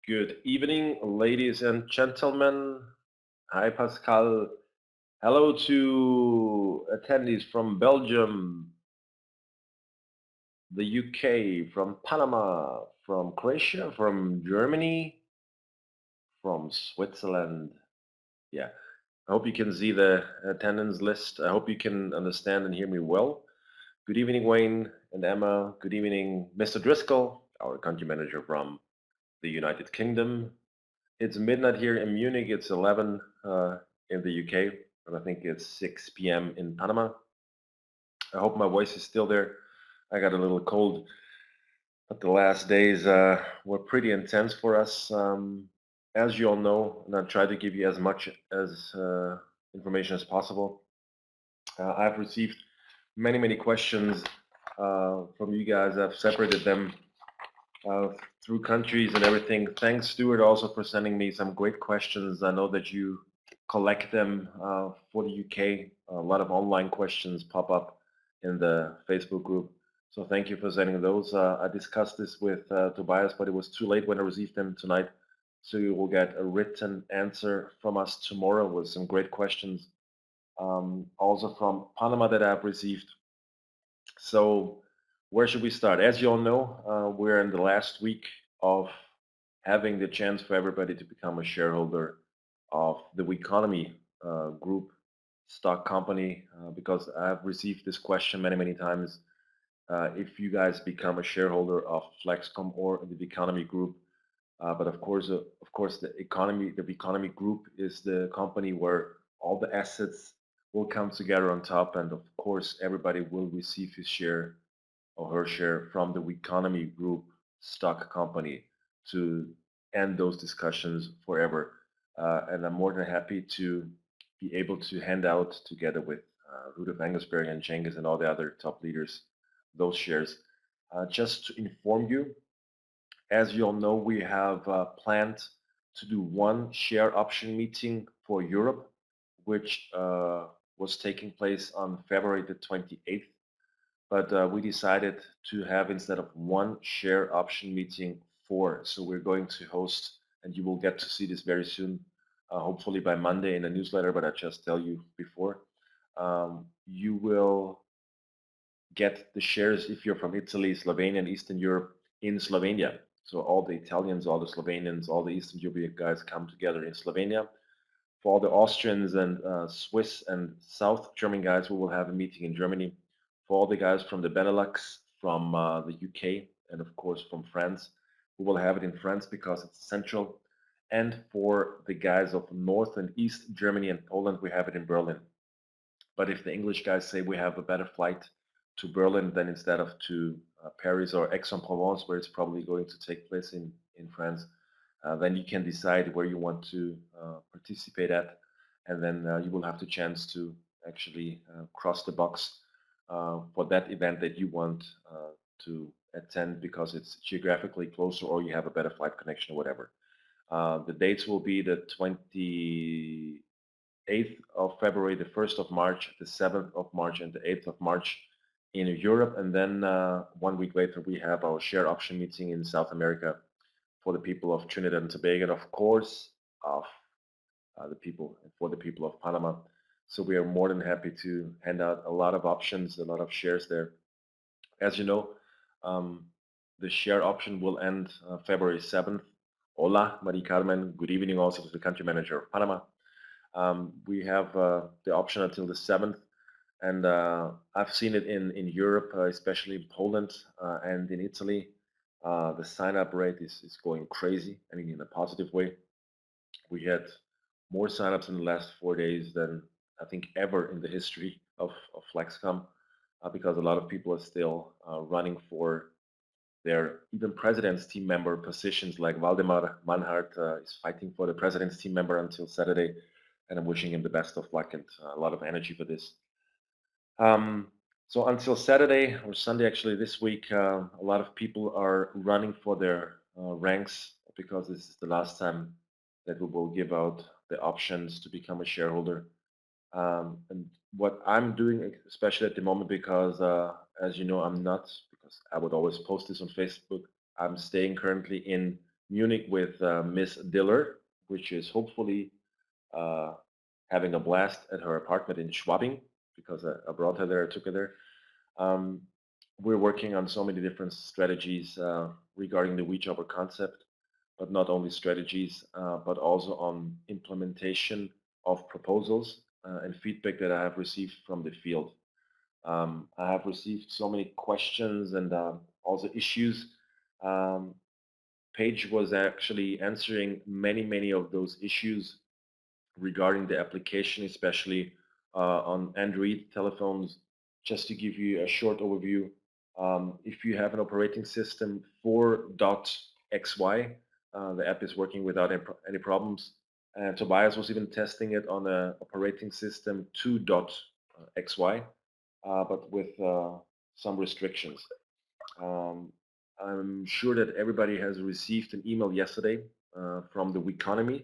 Good evening, ladies and gentlemen. Hi, Pascal. Hello to attendees from Belgium, the UK, from Panama, from Croatia, from Germany, from Switzerland. Yeah, I hope you can see the attendance list. I hope you can understand and hear me well. Good evening, Wayne and Emma. Good evening, Mr. Driscoll, our country manager from the United Kingdom. It's midnight here in Munich. It's 11 in the UK, and I think it's 6 p.m. in Panama. I hope my voice is still there. I got a little cold, but the last days were pretty intense for us. As you all know, and I try to give you as much as information as possible. I've received many questions from you guys. I've separated them uh, through countries and everything. Thanks, Stuart, also for sending me some great questions. I know that you collect them for the UK. A lot of online questions pop up in the Facebook group. So thank you for sending those. I discussed this with Tobias, but it was too late when I received them tonight. So you will get a written answer from us tomorrow with some great questions. Also from Panama that I've received. So where should we start? As you all know, we're in the last week of having the chance for everybody to become a shareholder of the Weconomy group stock company because I've received this question many times. If you guys become a shareholder of Flexcom or the Weconomy group, but of course, the economy group is the company where all the assets will come together on top, and of course, everybody will receive his share or her share from the economy group stock company to end those discussions forever. And I'm more than happy to be able to hand out together with Rudolf Engelsberg and Cengiz and all the other top leaders those shares. Just to inform you, as you all know, we have planned to do one share option meeting for Europe, which was taking place on February the 28th. But we decided to have, instead of one share option meeting, four. So we're going to host, and you will get to see this very soon, hopefully by Monday in a newsletter, but I just tell you before. You will get the shares if you're from Italy, Slovenia, and Eastern Europe in Slovenia. So all the Italians, all the Slovenians, all the Eastern European guys come together in Slovenia. For all the Austrians and Swiss and South German guys, we will have a meeting in Germany. For all the guys from the Benelux, from the UK, and of course from France, we will have it in France because it's central. And for the guys of North and East Germany and Poland, we have it in Berlin. But if the English guys say we have a better flight to Berlin than instead of to Paris or Aix-en-Provence, where it's probably going to take place in France, then you can decide where you want to participate at, and then you will have the chance to actually cross the box for that event that you want to attend because it's geographically closer or you have a better flight connection or whatever. The dates will be the 28th of February, the 1st of March, the 7th of March, and the 8th of March in Europe. And then 1 week later, we have our share option meeting in South America for the people of Trinidad and Tobago, and of course, of the people of Panama. So we are more than happy to hand out a lot of options, a lot of shares there. As you know, um, the share option will end February 7th. Hola, Marie Carmen. Good evening also to the country manager of Panama. We have the option until the 7th, and I've seen it in Europe, especially in Poland and in Italy. The sign-up rate is going crazy. I mean, in a positive way. We had more sign-ups in the last 4 days than I think ever in the history of Flexcom, because a lot of people are still running for their even president's team member positions. Like Waldemar Manhart is fighting for the president's team member until Saturday, and I'm wishing him the best of luck and a lot of energy for this. Um, so until Saturday or Sunday, actually this week, a lot of people are running for their ranks because this is the last time that we will give out the options to become a shareholder. And what I'm doing, especially at the moment, because as you know, I'm not, because I would always post this on Facebook, I'm staying currently in Munich with Miss Diller, which is hopefully uh, having a blast at her apartment in Schwabing, because I brought her there, I took her there. Um, we're working on so many different strategies regarding the WeJobber concept, but not only strategies, but also on implementation of proposals and feedback that I have received from the field. I have received so many questions and also issues. Um, Paige was actually answering many of those issues regarding the application, especially on Android telephones. Just to give you a short overview, if you have an operating system 4.xy, the app is working without any problems. Tobias was even testing it on an operating system 2.xy, but with some restrictions. Um, I'm sure that everybody has received an email yesterday from the Weconomy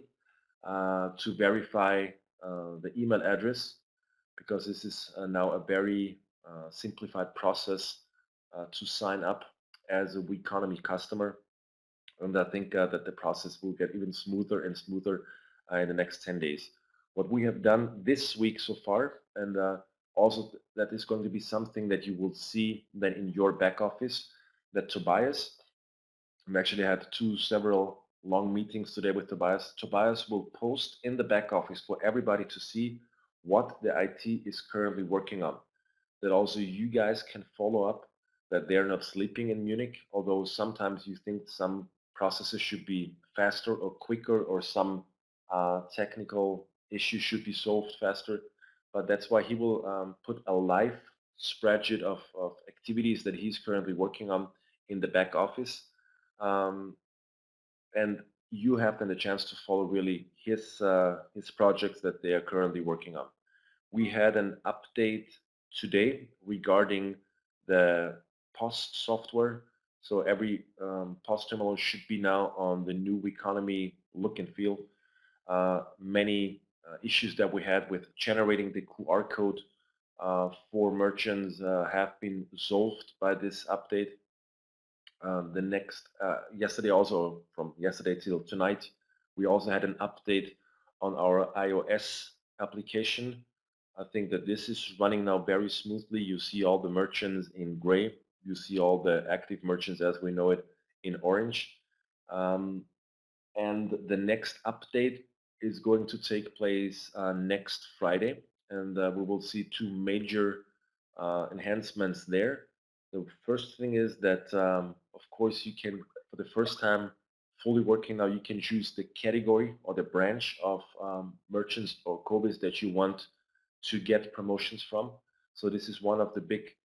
to verify the email address, because this is now a very simplified process to sign up as a Weconomy customer. And I think that the process will get even smoother and smoother in the next 10 days. What we have done this week so far, and also that is going to be something that you will see then in your back office, that Tobias, we actually had several long meetings today with Tobias. Tobias will post in the back office for everybody to see what the IT is currently working on. That also you guys can follow up, that they're not sleeping in Munich, although sometimes you think some processes should be faster or quicker, or some technical issues should be solved faster. But that's why he will put a live spreadsheet of activities that he's currently working on in the back office. Um, and you have then the chance to follow really his projects that they are currently working on. We had an update today regarding the POS software. So every POS terminal should be now on the new Weconomy look and feel. Many issues that we had with generating the QR code for merchants have been solved by this update. The next yesterday, also from yesterday till tonight, we also had an update on our iOS application. I think that this is running now very smoothly. You see all the merchants in gray. You see all the active merchants as we know it in orange. Um, and the next update is going to take place next Friday, and we will see two major enhancements there. The first thing is that, of course, you can, for the first time, fully working now, you can choose the category or the branch of merchants or COBIs that you want to get promotions from. So this is one of the big,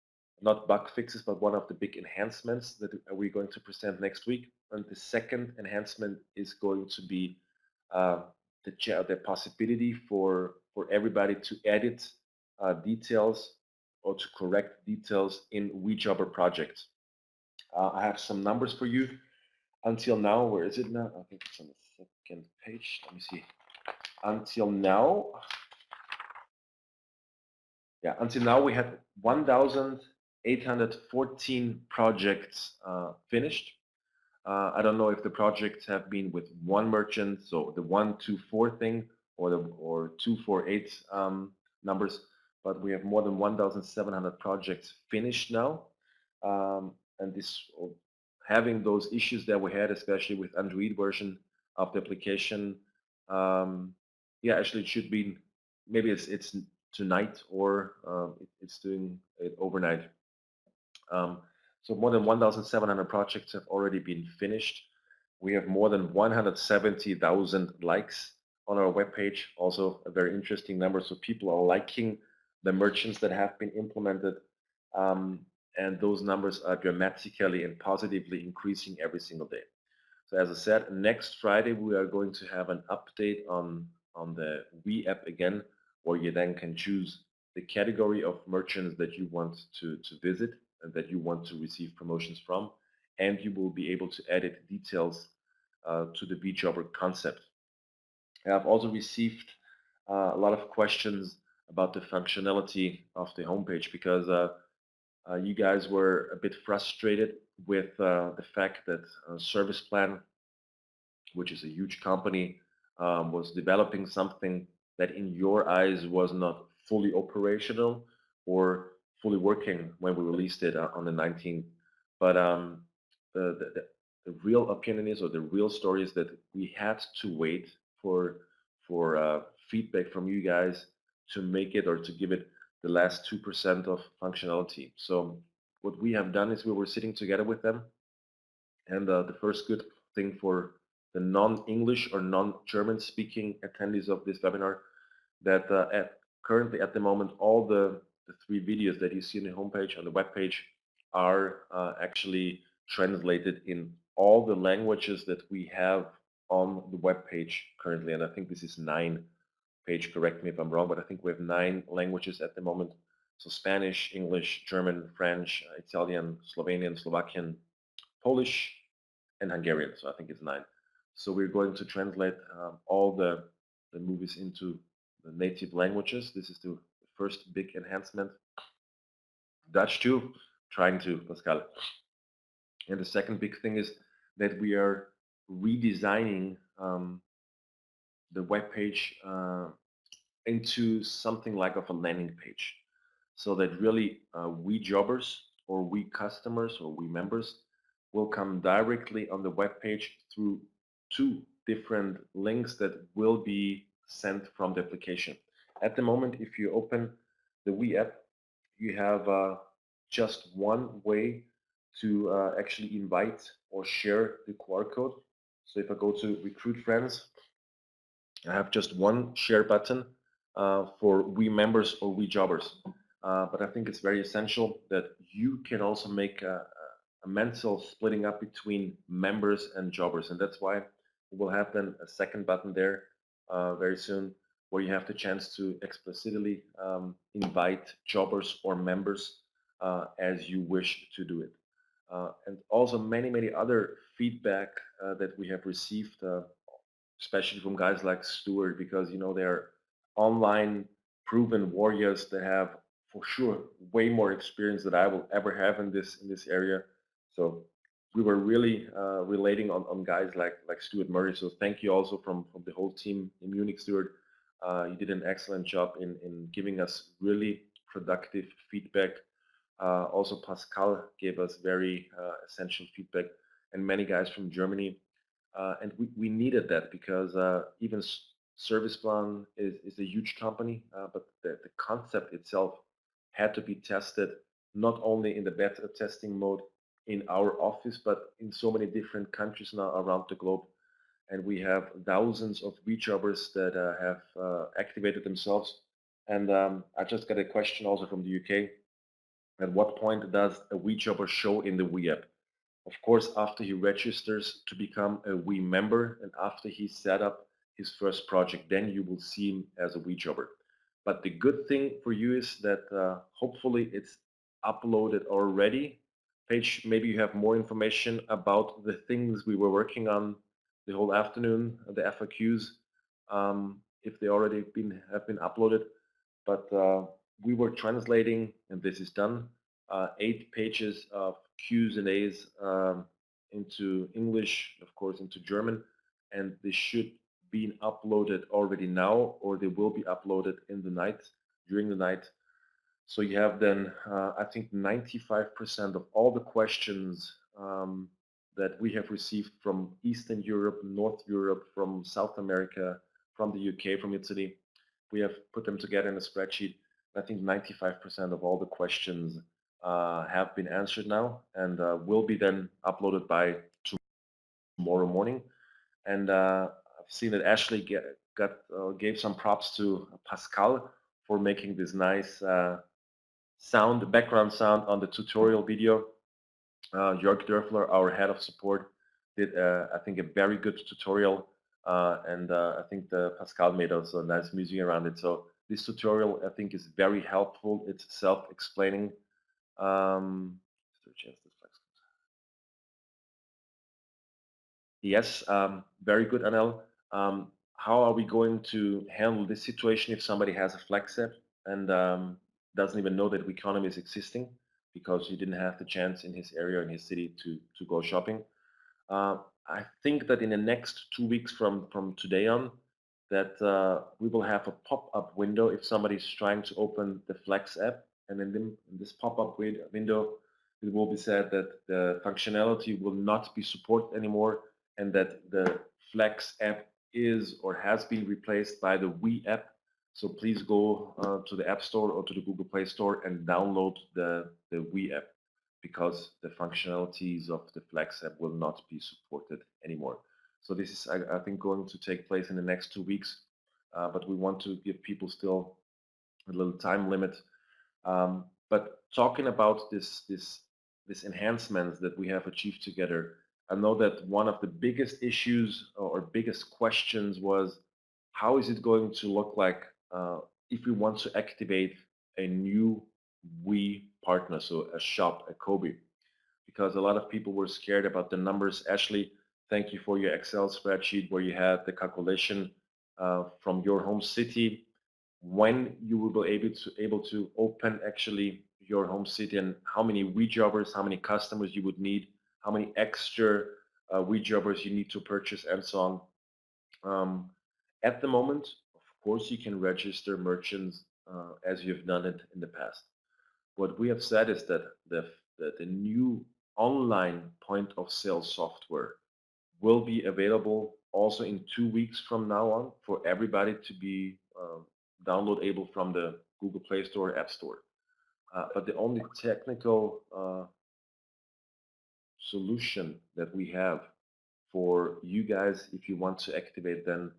not bug fixes, but one of the big enhancements that we're going to present next week. And the second enhancement is going to be the possibility for everybody to edit details or to correct details in WeJobber projects. I have some numbers for you. Until now, where is it now? I think it's on the second page. Let me see. Until now, we had 1,814 projects finished. I don't know if the projects have been with one merchant, so the 124 thing, or the 248 numbers, but we have more than 1,700 projects finished now. And this, having those issues that we had, especially with Android version of the application, yeah, actually it should be, maybe it's tonight, or it's doing it overnight. So more than 1,700 projects have already been finished. We have more than 170,000 likes on our webpage. Also a very interesting number. So people are liking the merchants that have been implemented. And those numbers are dramatically and positively increasing every single day. So as I said, next Friday we are going to have an update on the We app again, where you then can choose the category of merchants that you want to visit and that you want to receive promotions from, and you will be able to edit details to the WeJobber concept. I've also received a lot of questions about the functionality of the homepage, because you guys were a bit frustrated with the fact that service plan which is a huge company, was developing something that in your eyes was not fully operational or fully working when we released it on the 19th. But the real opinion is, or the real story is that we had to wait for feedback from you guys to make it or to give it the last 2% of functionality. So what we have done is we were sitting together with them, and the first good thing for the non-English or non-German speaking attendees of this webinar, that currently at the moment all the 3 videos that you see on the homepage, on the web page, are actually translated in all the languages that we have on the web page currently. And I think this is 9 page, correct me if I'm wrong, but I think we have 9 languages at the moment. So Spanish, English, German, French, Italian, Slovenian, Slovakian, Polish, and Hungarian. So I think it's 9. So we're going to translate all the movies into the native languages. This is the first big enhancement. Dutch too, trying to, Pascal. And the second big thing is that we are redesigning the web page into something like of a landing page, so that really we jobbers or we customers or we members will come directly on the web page through 2 different links that will be sent from the application. At the moment, if you open the We app, you have just one way to actually invite or share the QR code. So if I go to Recruit Friends, I have just one share button for we members or we jobbers. But I think it's very essential that you can also make a mental splitting up between members and jobbers. And that's why we will have then a second button there very soon, where you have the chance to explicitly invite jobbers or members as you wish to do it. And also many other feedback that we have received, especially from guys like Stuart, because they're online proven warriors that have for sure way more experience than I will ever have in this area. So we were really relating on guys like Stuart Murray. So thank you also from the whole team in Munich, Stuart. You did an excellent job in giving us really productive feedback. Also, Pascal gave us very essential feedback, and many guys from Germany. And we needed that because even Serviceplan is a huge company, but the concept itself had to be tested not only in the beta testing mode in our office, but in so many different countries now around the globe. And we have thousands of rejobbers that have activated themselves. And I just got a question also from the UK. At what point does a rejobber show in the We app? Of course, after he registers to become a We member and after he set up his first project, then you will see him as a rejobber. But the good thing for you is that hopefully it's uploaded already. Paige, maybe you have more information about the things we were working on the whole afternoon, the FAQs, if they already have been uploaded. But we were translating, and this is done, 8 pages of Q's and A's into English, of course, into German, and they should be uploaded already now, or they will be uploaded in the night, during the night. So you have then, I think 95% of all the questions that we have received from Eastern Europe, North Europe, from South America, from the UK, from Italy, we have put them together in a spreadsheet. I think 95% of all the questions have been answered now and will be then uploaded by tomorrow morning. And I've seen that Ashley gave some props to Pascal for making this nice background sound on the tutorial video. Jörg Dörfler, our head of support, did I think a very good tutorial, and I think Pascal made also a nice music around it. So this tutorial I think is very helpful. It's self-explaining. Yes, very good, Anel. How are we going to handle this situation if somebody has a flex app and doesn't even know that economy is existing because he didn't have the chance in his area, in his city to go shopping? Uh, I think that in the next 2 weeks from today on, that we will have a pop-up window if somebody's trying to open the Flex app, and in this pop-up window, it will be said that the functionality will not be supported anymore, and that the Flex app is or has been replaced by the We app. So please go to the App Store or to the Google Play Store and download the We app, because the functionalities of the Flex app will not be supported anymore. So this is, I think, going to take place in the next 2 weeks, but we want to give people still a little time limit. But talking about this enhancements that we have achieved together, I know that one of the biggest issues or biggest questions was, how is it going to look like if we want to activate a new We partner, so a shop, a Kobe, because a lot of people were scared about the numbers. Ashley, thank you for your Excel spreadsheet where you had the calculation from your home city, when you will be able to open actually your home city, and how many WeJobbers, how many customers you would need, how many extra WeJobbers you need to purchase, and so on. At the moment, of course, you can register merchants as you've done it in the past. What we have said is that the new online point of sale software will be available also in 2 weeks from now on for everybody to be downloadable from the Google Play Store, App Store. But the only technical solution that we have for you guys, if you want to activate then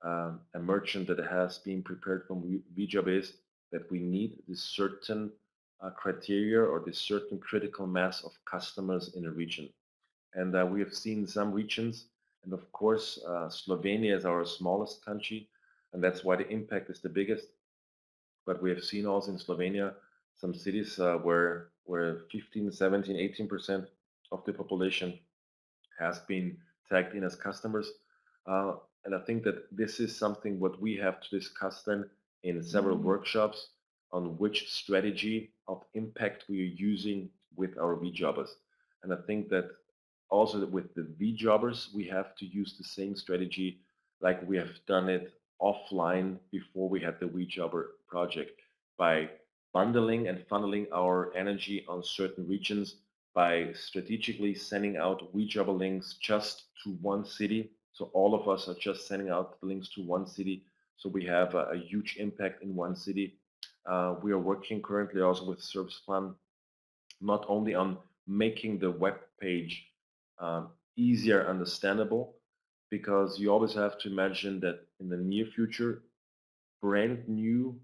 a merchant that has been prepared from VJob, is that we need this certain criteria or this certain critical mass of customers in a region. And we have seen some regions, and of course, Slovenia is our smallest country, and that's why the impact is the biggest. But we have seen also in Slovenia some cities where 15, 17, 18% of the population has been tagged in as customers. And I think that this is something what we have to discuss then in several workshops on which strategy of impact we are using with our VJobbers. And I think that also with the VJobbers, we have to use the same strategy like we have done it offline before we had the VJobber project, by bundling and funneling our energy on certain regions, by strategically sending out WeJobber links just to one city. So all of us are just sending out the links to one city. So we have a huge impact in one city. We are working currently also with Service Plan, not only on making the web page easier understandable, because you always have to imagine that in the near future, brand new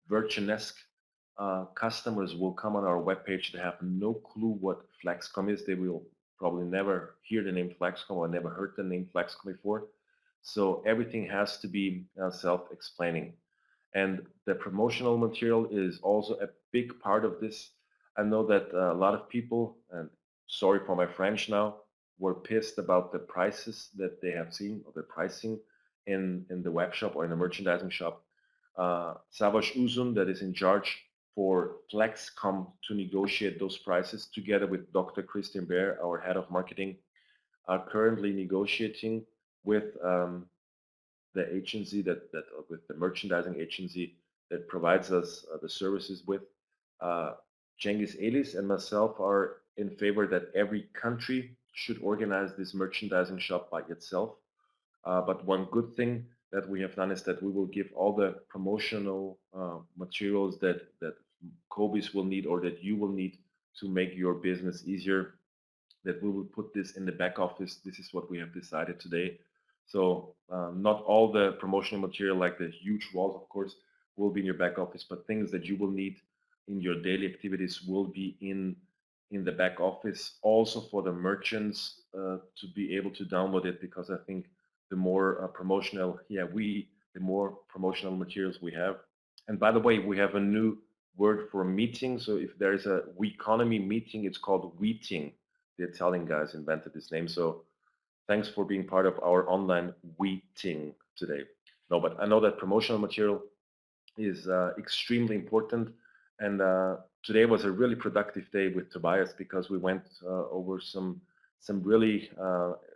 Virginesque customers will come on our webpage that have no clue what Flexcom is. They will probably never hear the name Flexcom or never heard the name Flexcom before. So everything has to be self-explaining. And the promotional material is also a big part of this. I know that a lot of people, and sorry for my French now, were pissed about the prices that they have seen, or the pricing in the web shop or in the merchandising shop. Savas Uzun, that is in charge for Flexcom to negotiate those prices, together with Dr. Christian Baer, our head of marketing, are currently negotiating with the agency that with the merchandising agency that provides us the services with. Cengiz Elis and myself are in favor that every country should organize this merchandising shop by itself. But one good thing that we have done is that we will give all the promotional materials that Kobe's will need, or that you will need to make your business easier, that we will put this in the back office. This is what we have decided today. So not all the promotional material, like the huge walls, of course, will be in your back office, but things that you will need in your daily activities will be in the back office, also for the merchants to be able to download it, because I think the more the more promotional materials we have. And by the way, we have a new word for meeting. So if there is a Weconomy meeting, it's called Weeting. The Italian guys invented this name. So thanks for being part of our online Weeting today. No, but I know that promotional material is extremely important. And today was a really productive day with Tobias, because we went over some some really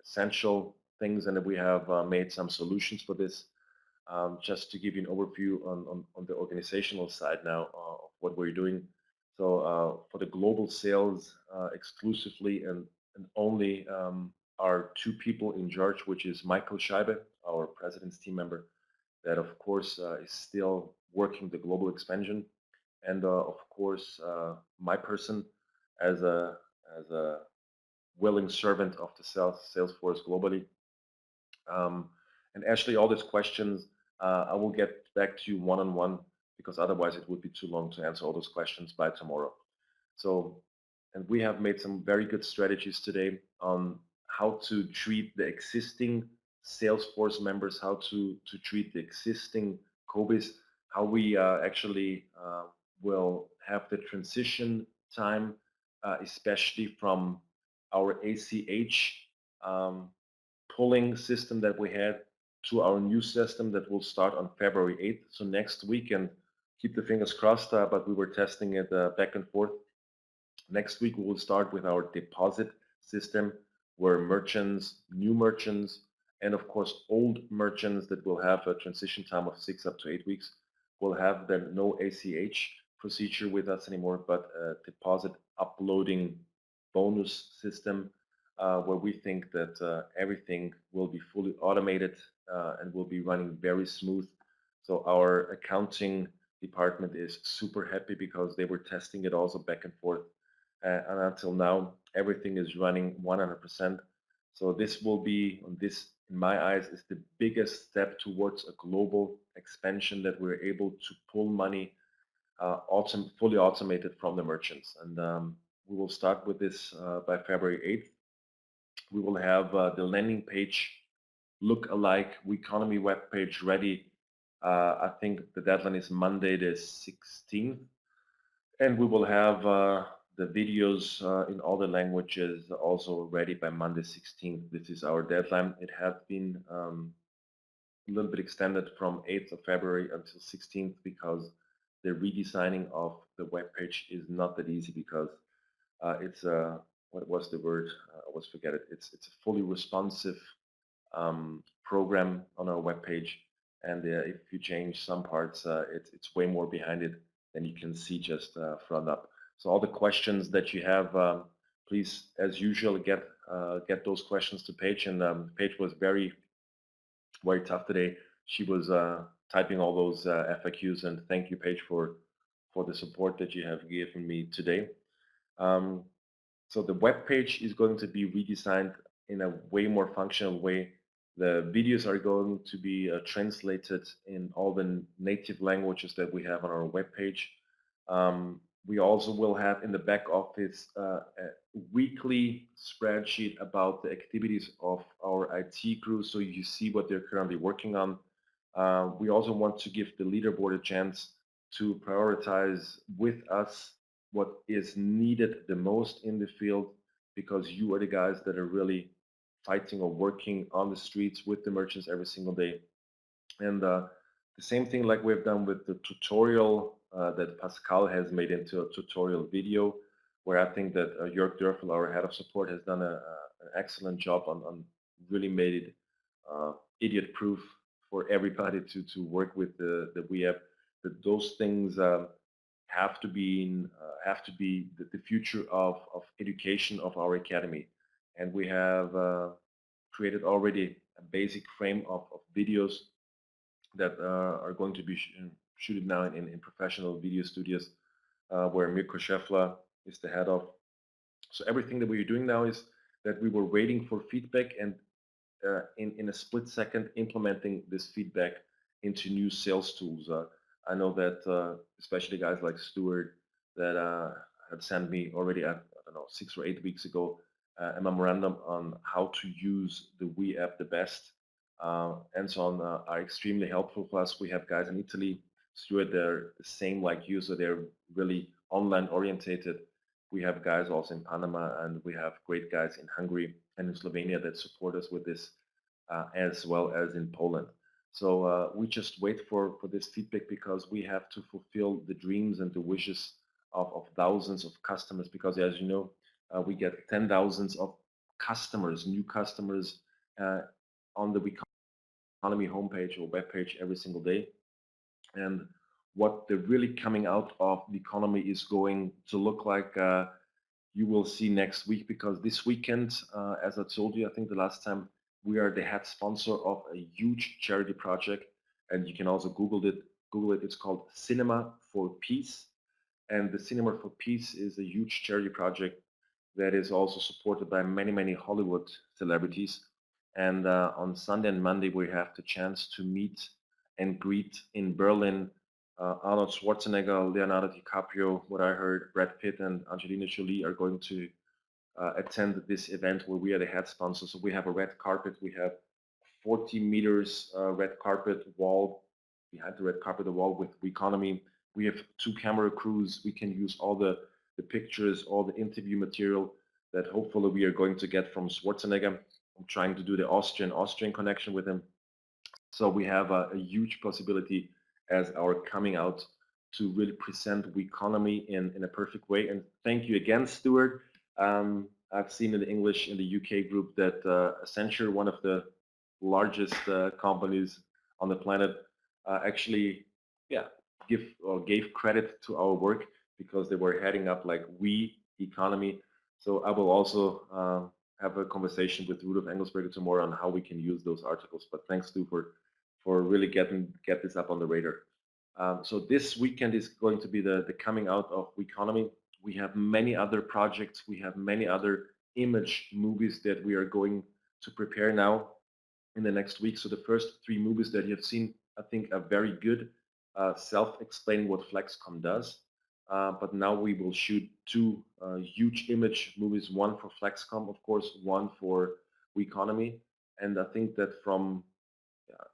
essential things, and we have made some solutions for this. Just to give you an overview on the organizational side now of what we're doing. So for the global sales exclusively and only are two people in charge, which is Michael Scheibe, our president's team member, that of course is still working the global expansion, and of course my person as a willing servant of the sales force globally. Um, and Ashley, all these questions, I will get back to you one-on-one because otherwise it would be too long to answer all those questions by tomorrow. So, and we have made some very good strategies today on how to treat the existing Salesforce members, how to treat the existing COBIs, how we actually will have the transition time, especially from our ACH pulling system that we had to our new system that will start on February 8th. So next week, and keep the fingers crossed, but we were testing it back and forth. Next week, we will start with our deposit system where merchants, new merchants, and of course, old merchants that will have a transition time of 6 up to 8 weeks will have then no ACH procedure with us anymore, but a deposit uploading bonus system where we think that everything will be fully automated and will be running very smooth. So our accounting department is super happy because they were testing it also back and forth. And until now, everything is running 100%. So this will be, on this, in my eyes, is the biggest step towards a global expansion that we're able to pull money fully automated from the merchants. And we will start with this by February 8th. We will have the landing page look alike Weconomy web page ready. I think the deadline is Monday the 16th. And we will have the videos in all the languages also ready by Monday 16th. This is our deadline. It has been a little bit extended from 8th of February until 16th because the redesigning of the web page is not that easy because it's a, what was the word? I always forget it. It's a fully responsive program on our web page, and if you change some parts, it's way more behind it than you can see just front up. So all the questions that you have, please, as usual, get those questions to Paige. And Paige was very tough today. She was typing all those FAQs, and thank you, Paige, for the support that you have given me today. So the web page is going to be redesigned in a way more functional way. The videos are going to be translated in all the native languages that we have on our web page. We also will have in the back office a weekly spreadsheet about the activities of our IT crew, so you see what they're currently working on. We also want to give the leaderboard a chance to prioritize with us what is needed the most in the field, because you are the guys that are really fighting or working on the streets with the merchants every single day. And the same thing like we've done with the tutorial that Pascal has made into a tutorial video, where I think that Jörg Dörfel, our head of support, has done an excellent job on really made it idiot proof for everybody to work with the WEAP. That those things have to be the future of education of our academy. And we have created already a basic frame of videos that are going to be shooted now in professional video studios where Mirko Scheffler is the head of. So everything that we're doing now is that we were waiting for feedback, and in a split second implementing this feedback into new sales tools. I know that especially guys like Stuart that had sent me already, I don't know, 6 or 8 weeks ago, a memorandum on how to use the We app the best and so on are extremely helpful for us. We have guys in Italy, Stuart, they're the same like you, so they're really online orientated. We have guys also in Panama, and we have great guys in Hungary and in Slovenia that support us with this, as well as in Poland. So we just wait for this feedback because we have to fulfill the dreams and the wishes of thousands of customers, because as you know, we get 10,000s of customers, new customers on the Economy homepage or webpage every single day. And what the really coming out of the economy is going to look like, you will see next week, because this weekend, as I told you, I think the last time, we are the head sponsor of a huge charity project, and you can also Google it. Google it. It's called Cinema for Peace, and the Cinema for Peace is a huge charity project that is also supported by many Hollywood celebrities. And on Sunday and Monday, we have the chance to meet and greet in Berlin Arnold Schwarzenegger, Leonardo DiCaprio. What I heard, Brad Pitt and Angelina Jolie are going to attend this event where we are the head sponsor. So we have a red carpet. We have 40 meters red carpet wall, behind the red carpet wall with Economy. We have 2 camera crews. We can use all the pictures, all the interview material that hopefully we are going to get from Schwarzenegger. I'm trying to do the Austrian connection with him. So we have a huge possibility as our coming out to really present Economy in a perfect way. And thank you again, Stuart. I've seen in English in the UK group that Accenture, one of the largest companies on the planet, actually, yeah, gave credit to our work, because they were heading up like Economy. So I will also have a conversation with Rudolf Engelsberger tomorrow on how we can use those articles. But thanks, Stu, for really get this up on the radar. So this weekend is going to be the coming out of Economy. We have many other projects. We have many other image movies that we are going to prepare now in the next week. So the first 3 movies that you have seen, I think, are very good, self-explaining what Flexcom does. But now we will shoot 2 huge image movies, one for Flexcom, of course, one for Economy. And I think that from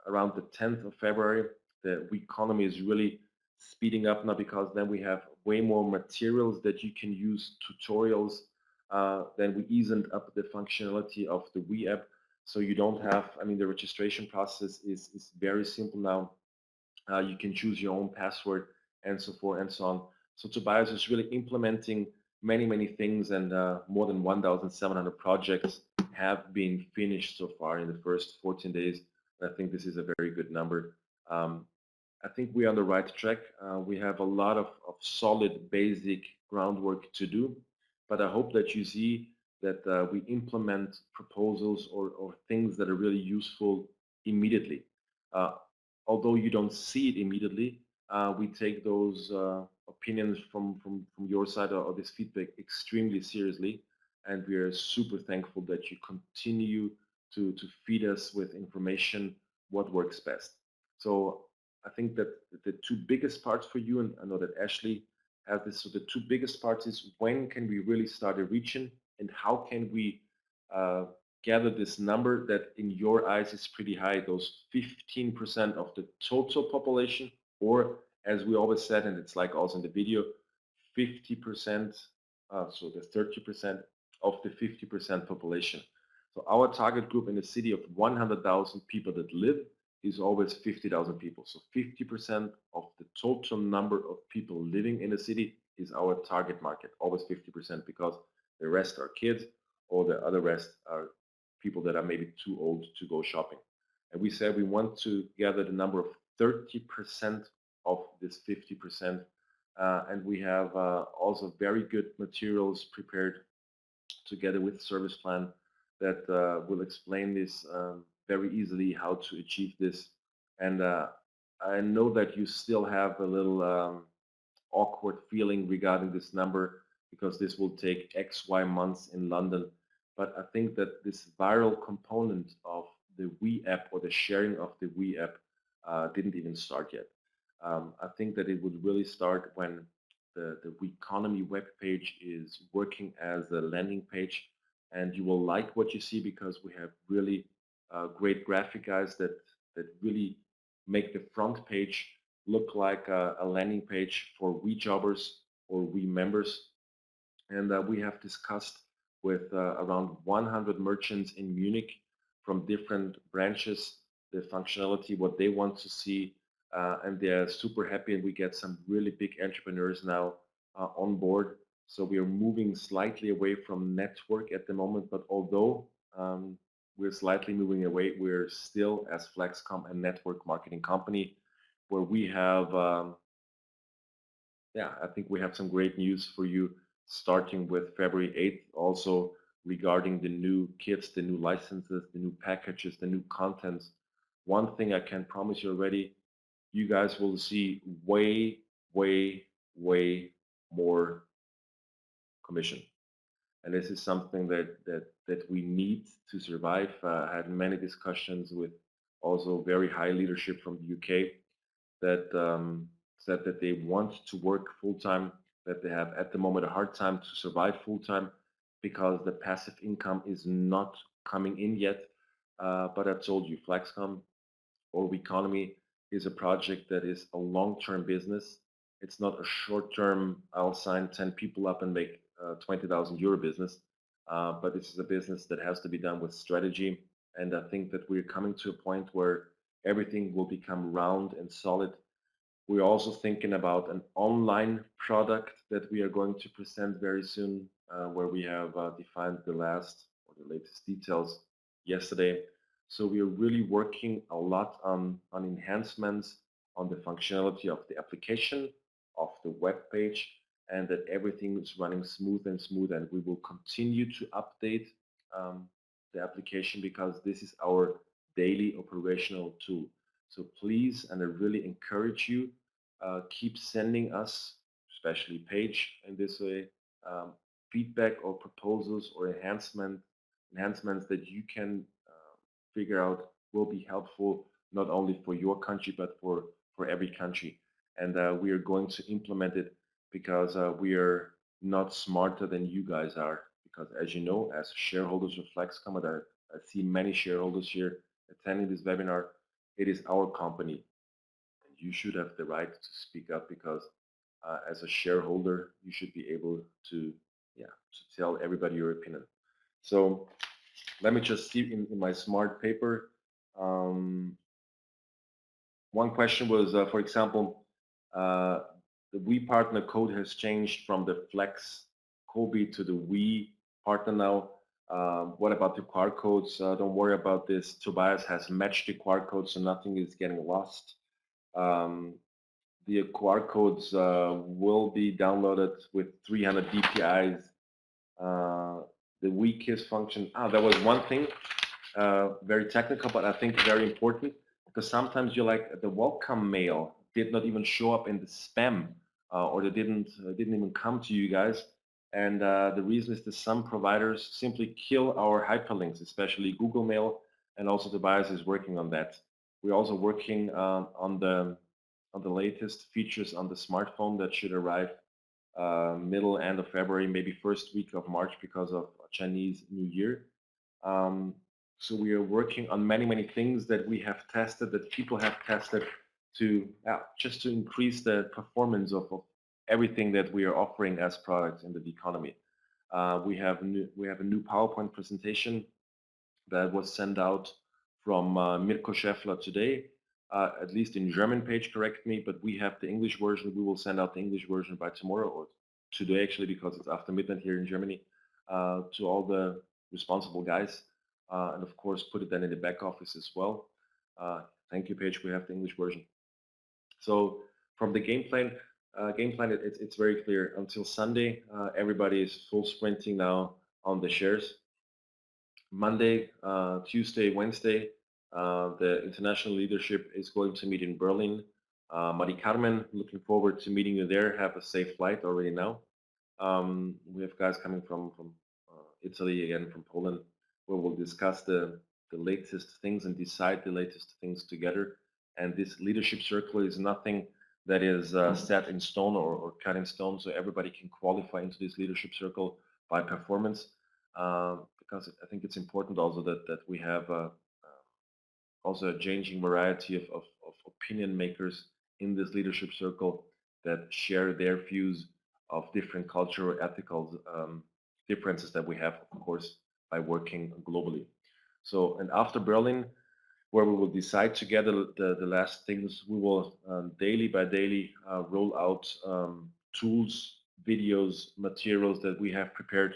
around the 10th of February, the Economy is really speeding up now, because then we have way more materials that you can use, tutorials. Then we eased up the functionality of the We app. So you don't have, I mean, the registration process is very simple now. You can choose your own password and so forth and so on. So Tobias is really implementing many things, and more than 1,700 projects have been finished so far in the first 14 days. And I think this is a very good number. I think we are on the right track. We have a lot of solid basic groundwork to do, but I hope that you see that we implement proposals or things that are really useful immediately. Although you don't see it immediately, we take those opinions from your side, or this feedback, extremely seriously, and we are super thankful that you continue to feed us with information, what works best. So I think that the 2 biggest parts for you, and I know that Ashley has this, so the 2 biggest parts is, when can we really start a region, and how can we gather this number that in your eyes is pretty high, those 15% of the total population, or as we always said, and it's like also in the video, 50%, so the 30% of the 50% population. So our target group in a city of 100,000 people that live is always 50,000 people. So 50% of the total number of people living in a city is our target market, always 50%, because the rest are kids, or the other rest are people that are maybe too old to go shopping. And we said we want to gather the number of 30% of this 50%. And we have also very good materials prepared together with service plan that will explain this very easily, how to achieve this. And I know that you still have a little awkward feeling regarding this number, because this will take XY months in London. But I think that this viral component of the We app, or the sharing of the We app, didn't even start yet. I think that it would really start when the Economy web page is working as a landing page, and you will like what you see, because we have really great graphic guys that really make the front page look like a landing page for We jobbers or We members. And we have discussed with around 100 merchants in Munich from different branches the functionality, what they want to see, and they're super happy, and we get some really big entrepreneurs now on board. So we are moving slightly away from network at the moment, but although we're slightly moving away, we're still as Flexcom a network marketing company where we have, I think we have some great news for you starting with February 8th, also regarding the new kits, the new licenses, the new packages, the new contents. One thing I can promise you already, you guys will see way, way, way more commission. And this is something that we need to survive. I had many discussions with also very high leadership from the UK that said that they want to work full time, that they have at the moment a hard time to survive full time because the passive income is not coming in yet. But I told you, Flexcom or economy is a project that is a long-term business. It's not a short-term, I'll sign 10 people up and make 20,000 euro business, but this is a business that has to be done with strategy. And I think that we're coming to a point where everything will become round and solid. We're also thinking about an online product that we are going to present very soon, where we have defined the last or the latest details yesterday. So we are really working a lot on enhancements on the functionality of the application, of the web page, and that everything is running smooth and smooth. And we will continue to update the application because this is our daily operational tool. So please, and I really encourage you, keep sending us, especially Paige in this way, feedback or proposals or enhancements that you can figure out will be helpful not only for your country but for every country. And we are going to implement it because we are not smarter than you guys are. Because as you know, as shareholders of Flexcom, I see many shareholders here attending this webinar. It is our company you should have the right to speak up because as a shareholder, you should be able to tell everybody your opinion. So let me just see in my smart paper. One question was, for example, the We partner code has changed from the Flex Kobe to the We partner now. What about the QR codes? Don't worry about this. Tobias has matched the QR code, so nothing is getting lost. The QR codes will be downloaded with 300 DPIs. The WeKiss function. That was one thing, very technical, but I think very important because sometimes you're like the welcome mail did not even show up in the spam, or they didn't even come to you guys. And the reason is that some providers simply kill our hyperlinks, especially Google Mail, and also Tobias is working on that. We're also working on the latest features on the smartphone that should arrive middle, end of February, maybe first week of March because of Chinese New Year. So we are working on many, many things that we have tested, that people have tested to just to increase the performance of everything that we are offering as products in the economy. We have a new PowerPoint presentation that was sent out from Mirko Scheffler today, at least in German page, correct me, but we have the English version. We will send out the English version by tomorrow or today actually because it's after midnight here in Germany to all the responsible guys and of course put it then in the back office as well. Thank you, Paige. We have the English version. So from the game plan, it's very clear. Until Sunday, everybody is full sprinting now on the shares. Monday, Tuesday, Wednesday, the international leadership is going to meet in Berlin. Mari Carmen, looking forward to meeting you there. Have a safe flight already now. We have guys coming from Italy, again from Poland, where we'll discuss the latest things and decide the latest things together. And this leadership circle is nothing that is set in stone or cut in stone, so everybody can qualify into this leadership circle by performance. Because I think it's important also that we have also a changing variety of opinion makers in this leadership circle that share their views of different cultural, ethical differences that we have, of course, by working globally. So, and after Berlin, where we will decide together the last things, we will daily by daily roll out tools videos, materials that we have prepared.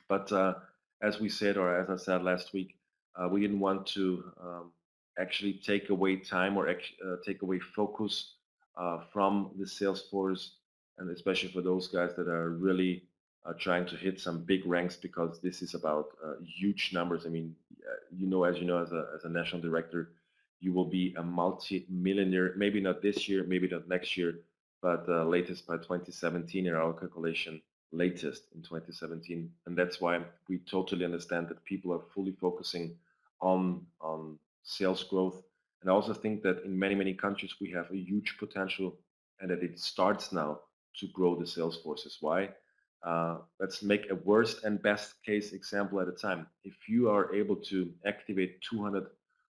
But as we said, or as I said last week, we didn't want to actually take away time or take away focus from the sales force, and especially for those guys that are really trying to hit some big ranks, because this is about huge numbers. I mean, as you know, as a national director, you will be a multi-millionaire. Maybe not this year, maybe not next year, but latest by 2017 in our calculation, latest in 2017. And that's why we totally understand that people are fully focusing on sales growth. And I also think that in many countries we have a huge potential, and that it starts now to grow the sales forces. Why? Let's make a worst and best case example at a time. If you are able to activate 200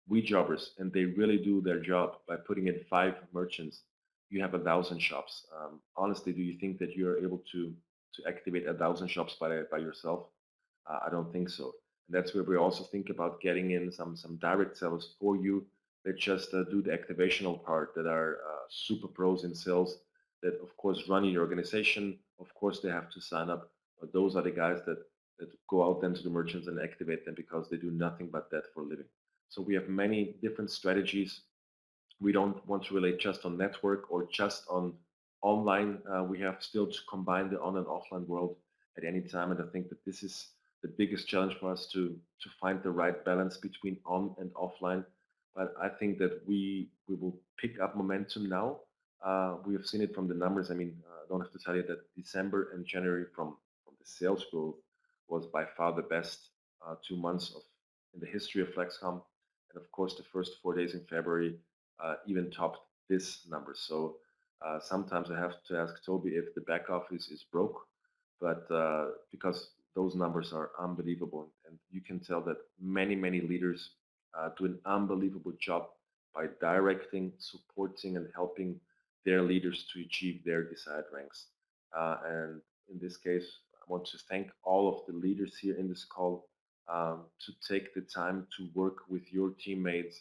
we jobbers and they really do their job by putting in 5 merchants, you have 1,000 shops. Honestly, do you think that you are able to activate 1,000 shops by yourself? I don't think so. And that's where we also think about getting in some direct sellers for you that just do the activational part, that are super pros in sales, that of course run your organization. Of course they have to sign up, but those are the guys that go out then to the merchants and activate them, because they do nothing but that for a living. So we have many different strategies. We don't want to relate just on network or just on online. We have still to combine the on and offline world at any time. And I think that this is the biggest challenge for us to find the right balance between on and offline. But I think that we will pick up momentum now. We have seen it from the numbers. I mean, I don't have to tell you that December and January from the sales growth was by far the best 2 months in the history of Flexcom. And of course, the first 4 days in February even topped this number. So sometimes I have to ask Toby if the back office is broke, but because those numbers are unbelievable, and you can tell that many leaders do an unbelievable job by directing, supporting, and helping their leaders to achieve their desired ranks. And in this case, I want to thank all of the leaders here in this call to take the time to work with your teammates,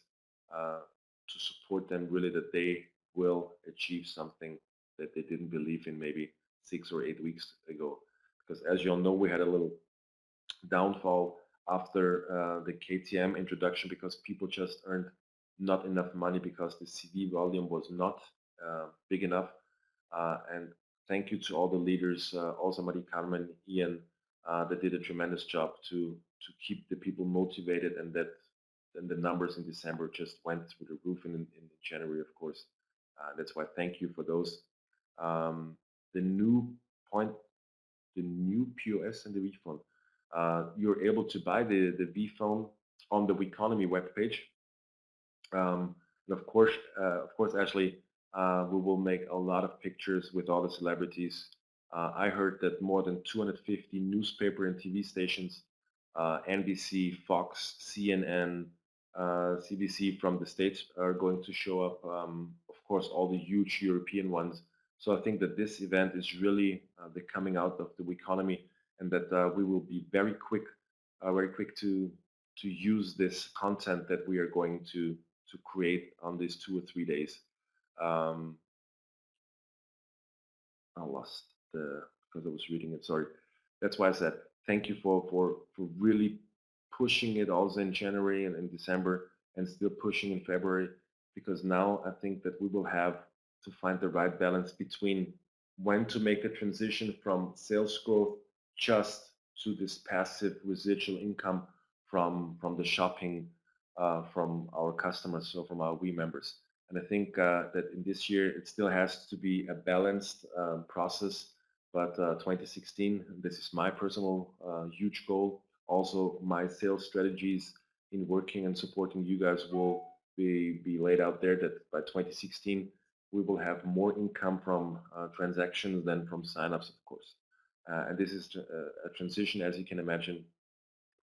to support them really, that they will achieve something that they didn't believe in maybe 6 or 8 weeks ago. Because as you all know, we had a little downfall after the KTM introduction, because people just earned not enough money because the CV volume was not big enough. And thank you to all the leaders, also Marie Carmen, Ian, that did a tremendous job to keep the people motivated, and that then the numbers in December just went through the roof in January, of course. That's why thank you for those. The new point, the new POS and the vPhone. You're able to buy the vPhone on the Weconomy webpage. And of course, Ashley, we will make a lot of pictures with all the celebrities. I heard that more than 250 newspaper and TV stations, NBC, Fox, CNN, CBC from the States are going to show up. Of course, all the huge European ones. So I think that this event is really the coming out of the economy, and that we will be very quick to use this content that we are going to create on these 2 or 3 days. I lost the, because I was reading it. Sorry. That's why I said thank you for really pushing it also in January and in December, and still pushing in February, because now I think that we will have to find the right balance between when to make a transition from sales growth just to this passive residual income from the shopping from our customers, so from our members. And I think that in this year it still has to be a balanced process. But 2016, this is my personal huge goal. Also, my sales strategies in working and supporting you guys will be laid out there, that by 2016 we will have more income from transactions than from signups, of course. And this is a transition, as you can imagine,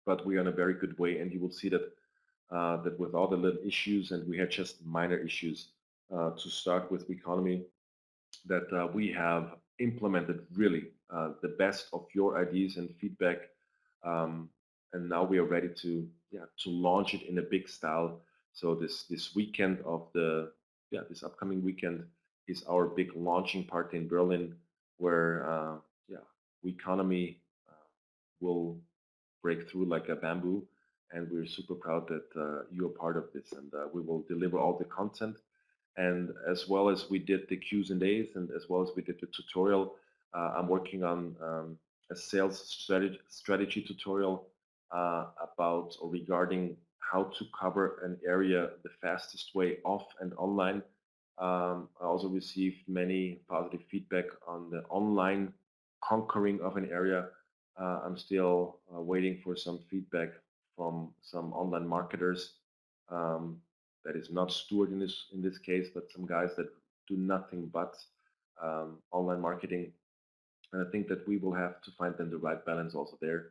but we are in a very good way, and you will see that that with all the little issues, and we had just minor issues to start with economy, that we have implemented really the best of your ideas and feedback, and now we are ready to launch it in a big style. So this weekend of this upcoming weekend is our big launching party in Berlin. where yeah, economy will break through like a bamboo. And we're super proud that you're part of this, and we will deliver all the content. And as well as we did the Q's and A's, and as well as we did the tutorial, I'm working on a sales strategy tutorial about or regarding how to cover an area the fastest way off and online. I also received many positive feedback on the online conquering of an area. I'm still waiting for some feedback from some online marketers. Um, that is not Stuart in this case, but some guys that do nothing but online marketing. And I think that we will have to find then the right balance also there,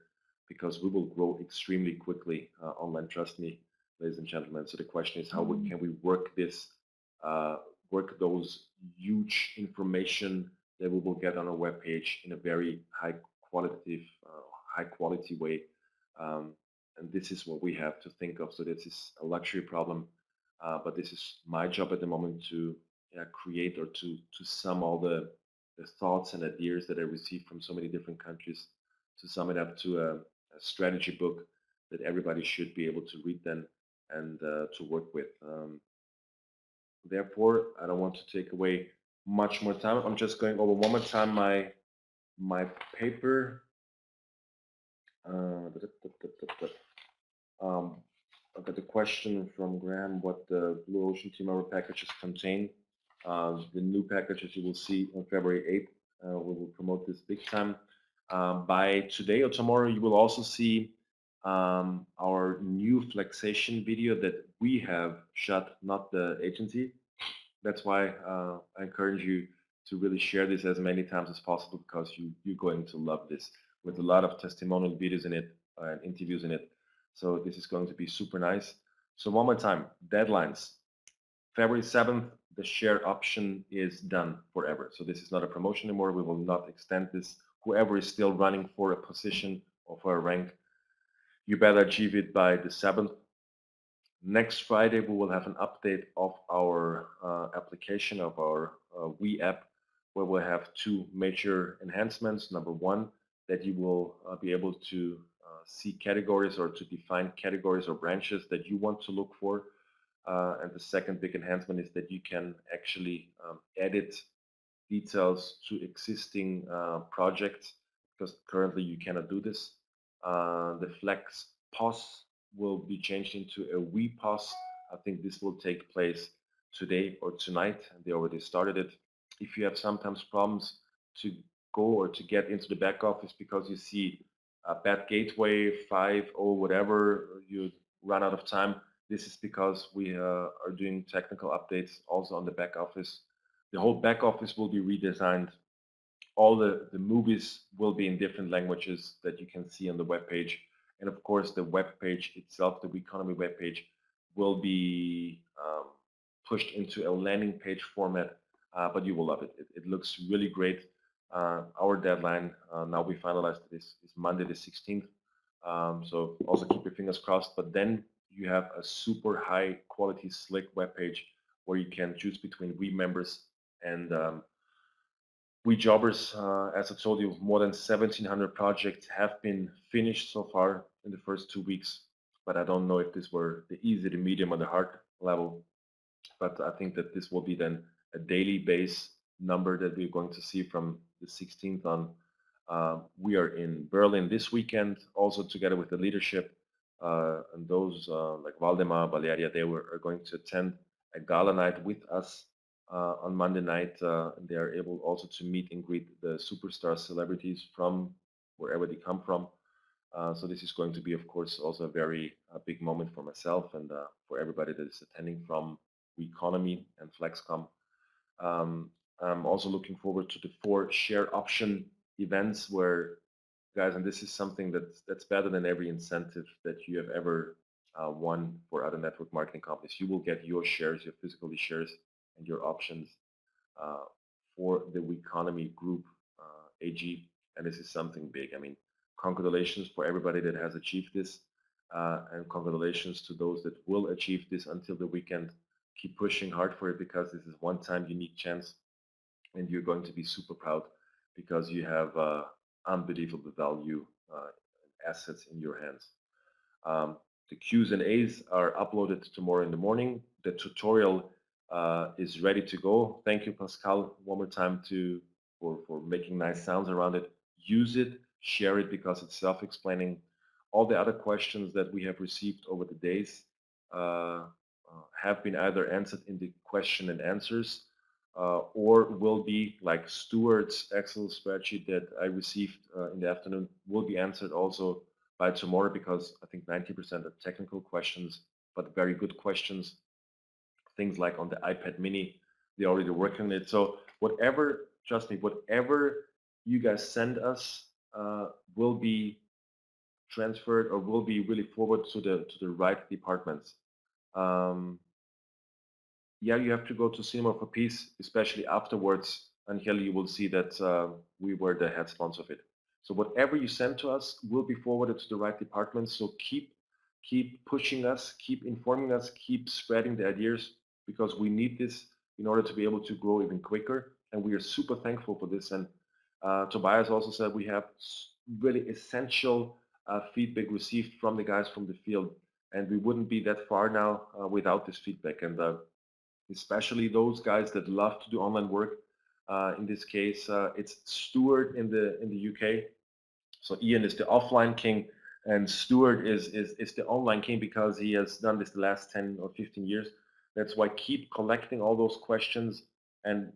because we will grow extremely quickly online. Trust me, ladies and gentlemen. So the question is, how can we work this, work those huge information that we will get on our webpage in a very high quality way. Um, and this is what we have to think of. So this is a luxury problem, but this is my job at the moment to create or to sum all the thoughts and ideas that I received from so many different countries, to sum it up to a strategy book that everybody should be able to read then and to work with. Therefore, I don't want to take away much more time. I'm just going over one more time my paper. Um, I got a question from Graham what the Blue Ocean Team member packages contain. The new packages you will see on February 8th. We will promote this big time. By today or tomorrow, you will also see our new flexation video that we have shot, not the agency. That's why I encourage you to really share this as many times as possible, because you're going to love this, with a lot of testimonial videos in it and interviews in it. So this is going to be super nice. So one more time, deadlines. February 7th, the share option is done forever. So this is not a promotion anymore. We will not extend this. Whoever is still running for a position or for a rank, you better achieve it by the 7th. Next Friday, we will have an update of our application, of our We app, where we'll have two major enhancements. Number one, that you will be able to see categories or to define categories or branches that you want to look for. And the second big enhancement is that you can actually edit details to existing projects, because currently you cannot do this. The Flex POS will be changed into a WePOS. I think this will take place today or tonight, and they already started it. If you have sometimes problems to go or to get into the back office because you see a bad gateway, 5 or whatever, you run out of time, this is because we are doing technical updates also on the back office. The whole back office will be redesigned. All the movies will be in different languages that you can see on the web page. And of course, the web page itself, the WeEconomy web page, will be pushed into a landing page format, but you will love it. It looks really great. Our deadline, now we finalized this, is Monday the 16th. So also keep your fingers crossed, but then you have a super high quality, slick web page where you can choose between We members and We jobbers. As I told you, more than 1,700 projects have been finished so far in the first 2 weeks, but I don't know if this were the easy, the medium, or the hard level. But I think that this will be then a daily base number that we're going to see from the 16th on. We are in Berlin this weekend, also together with the leadership, and those like Waldemar, Valeria, are going to attend a gala night with us on Monday night. They are able also to meet and greet the superstar celebrities from wherever they come from. So this is going to be, of course, also a very big moment for myself and for everybody that is attending from WeEconomy and Flexcom. I'm also looking forward to the 4 share option events where, guys, and this is something that's better than every incentive that you have ever won for other network marketing companies. You will get your shares, your physical shares, and your options uh, for the WeEconomy Group AG, and this is something big. I mean, congratulations for everybody that has achieved this, and congratulations to those that will achieve this until the weekend. Keep pushing hard for it, because this is one-time unique chance, and you're going to be super proud because you have unbelievable value assets in your hands. The Q's and A's are uploaded tomorrow in the morning. The tutorial is ready to go. Thank you, Pascal, one more time for making nice sounds around it. Use it, share it because it's self-explaining. All the other questions that we have received over the days have been either answered in the question and answers or will be like Stuart's Excel spreadsheet that I received in the afternoon will be answered also by tomorrow because I think 90% are technical questions, but very good questions. Things like on the iPad mini, they're already working on it. So whatever, trust me, whatever you guys send us will be transferred or will be really forwarded to the right departments. Yeah, you have to go to Cinema for Peace, especially afterwards, and here you will see that we were the head sponsor of it. So whatever you send to us will be forwarded to the right departments. So keep pushing us, keep informing us, keep spreading the ideas because we need this in order to be able to grow even quicker. And we are super thankful for this. And Tobias also said we have really essential feedback received from the guys from the field, and we wouldn't be that far now without this feedback. And especially those guys that love to do online work. In this case, it's Stuart in the UK. So Ian is the offline king, and Stuart is the online king because he has done this the last 10 or 15 years. That's why keep collecting all those questions. And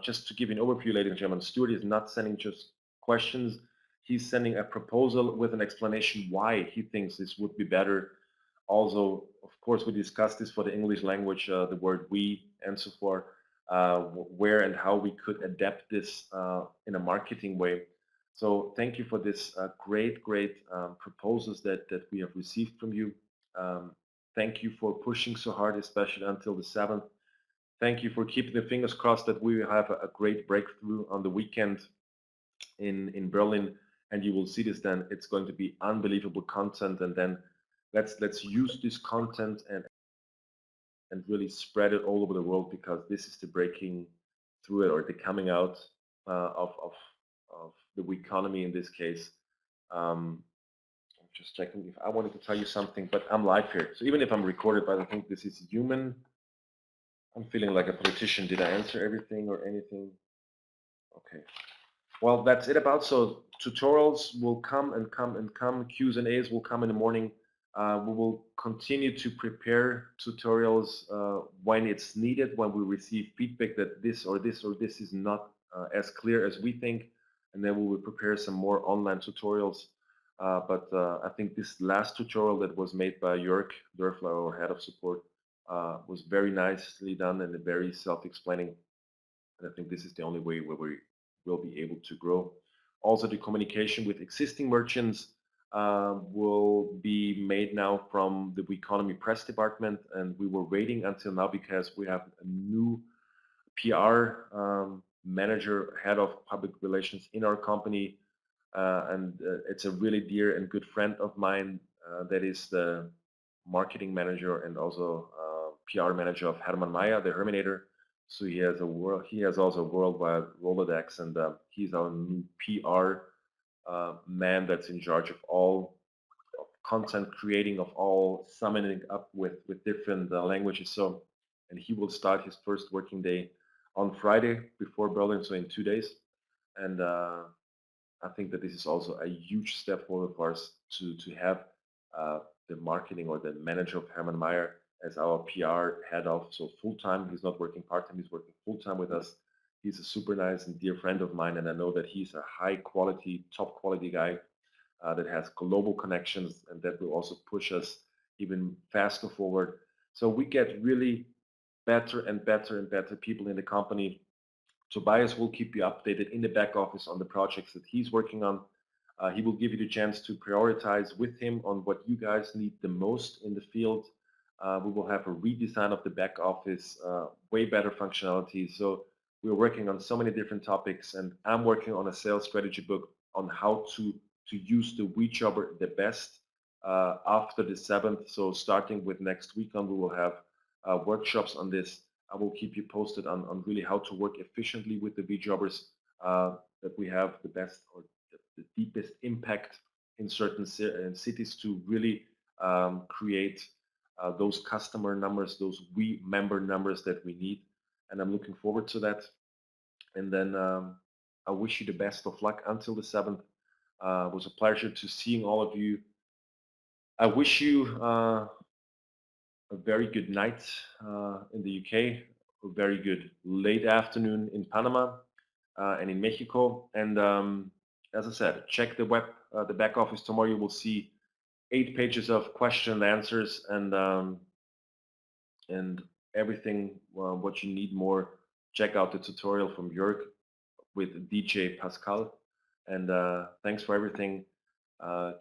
just to give you an overview, ladies and gentlemen, Stuart is not sending just questions. He's sending a proposal with an explanation why he thinks this would be better. Also, of course, we discussed this for the English language, the word we and so forth, where and how we could adapt this in a marketing way. So thank you for this great proposals that we have received from you. Thank you for pushing so hard, especially until the 7th. Thank you for keeping the fingers crossed that we will have a great breakthrough on the weekend in Berlin, and you will see this then. It's going to be unbelievable content, and then let's use this content and really spread it all over the world because this is the breaking through it or the coming out of the economy in this case. I'm just checking if I wanted to tell you something, but I'm live here. So even if I'm recorded, but I think this is human. I'm feeling like a politician. Did I answer everything or anything? Okay. Well, that's it about. So tutorials will come and come and come. Q's and A's will come in the morning. We will continue to prepare tutorials when it's needed, when we receive feedback that this or this or this is not as clear as we think. And then we will prepare some more online tutorials. But I think this last tutorial that was made by Jörg Dörfler, our head of support, was very nicely done and very self-explaining. And I think this is the only way where we will be able to grow. Also, the communication with existing merchants will be made now from the Economy Press Department, and we were waiting until now because we have a new PR manager, head of public relations in our company, and it's a really dear and good friend of mine that is the marketing manager and also PR manager of Hermann Maya, the Herminator. So he has also a worldwide Rolodex, and he's our new PR man that's in charge of all content creating, of all summoning up with different languages. So, and he will start his first working day on Friday before Berlin, so in 2 days. And I think that this is also a huge step forward for us to have the marketing or the manager of Hermann Maya as our PR head of, so full-time. He's not working part-time, he's working full-time with us. He's a super nice and dear friend of mine, and I know that he's a high quality, top quality guy that has global connections, and that will also push us even faster forward. So we get really better and better and better people in the company. Tobias will keep you updated in the back office on the projects that he's working on. He will give you the chance to prioritize with him on what you guys need the most in the field. We will have a redesign of the back office, way better functionality. So we're working on so many different topics, and I'm working on a sales strategy book on how to use the WeJobber the best after the 7th. So starting with next weekend, we will have workshops on this. I will keep you posted on really how to work efficiently with the WeJobbers that we have the best or the deepest impact in certain cities to really create those customer numbers, those we member numbers that we need. And I'm looking forward to that. And then I wish you the best of luck until the 7th. It was a pleasure to seeing all of you. I wish you a very good night in the UK, a very good late afternoon in Panama and in Mexico. And as I said, check the back office tomorrow. You will see 8 pages of question and answers and everything what you need more. Check out the tutorial from Jörg with DJ Pascal. And thanks for everything.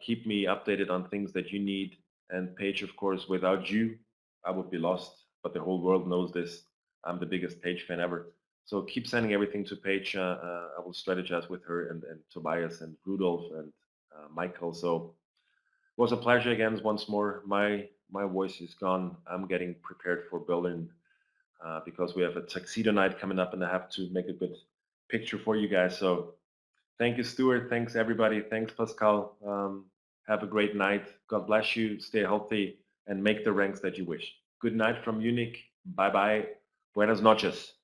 Keep me updated on things that you need. And Paige, of course, without you, I would be lost. But the whole world knows this. I'm the biggest Paige fan ever. So keep sending everything to Paige. I will strategize with her and Tobias and Rudolf and Michael. So it was a pleasure again once more. My voice is gone. I'm getting prepared for Berlin because we have a tuxedo night coming up and I have to make a good picture for you guys. So thank you, Stuart. Thanks, everybody. Thanks, Pascal. Have a great night. God bless you. Stay healthy and make the ranks that you wish. Good night from Munich. Bye-bye. Buenas noches.